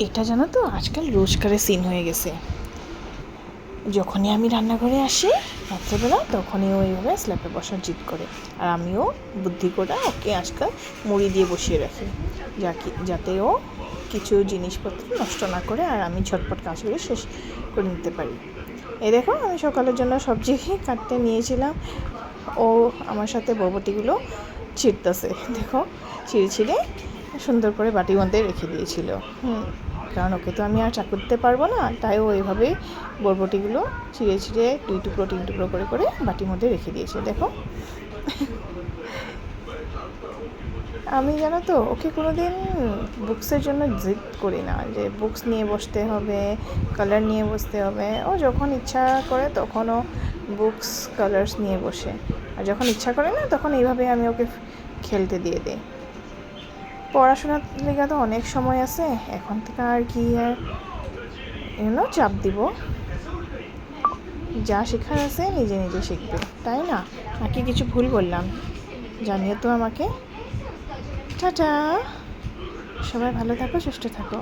এটা জানো তো আজকাল রোজকারের সিন হয়ে গেছে। যখনই আমি রান্নাঘরে আসি রাত্রেবেলা, তখনই ও এইভাবে স্ল্যাপে বসার জিদ করে। আর আমিও বুদ্ধি করে ওকে আজকাল মুড়ি দিয়ে বসিয়ে রাখি, যাতে ও কিছু জিনিসপত্র নষ্ট না করে আর আমি ঝটপট কাজগুলো শেষ করে নিতে পারি। এই দেখো, আমি সকালের জন্য সবজি কাটতে নিয়েছিলাম, ও আমার সাথে বরবটিগুলো ছিঁড়তেছে। দেখো, ছিঁড়ে সুন্দর করে বাটির মধ্যে রেখে দিয়েছিল। কারণ ওকে তো আমি আর চাকুতে পারবো না, তাই ও এইভাবেই বরবটিগুলো ছিঁড়ে দুই টুকরো তিন টুকরো করে করে বাটির মধ্যে রেখে দিয়েছে। দেখো, আমি জানো তো ওকে কোনো দিন বুকসের জন্য জিদ করি না, যে বুকস নিয়ে বসতে হবে, কালার নিয়ে বসতে হবে। ও যখন ইচ্ছা করে তখন ও বুকস কালার্স নিয়ে বসে, আর যখন ইচ্ছা করে না তখন এইভাবে আমি ওকে খেলতে দিয়ে দিই। পড়াশোনার লেগে তো অনেক সময় আছে, এখন থেকে আর কি আর চাপ দিব। যা শেখার আছে নিজে নিজে শিখবে, তাই না? নাকি কিছু ভুল বললাম? জানিও তো আমাকে। টাটা, সবাই ভালো থাকো, সুস্থ থাকো।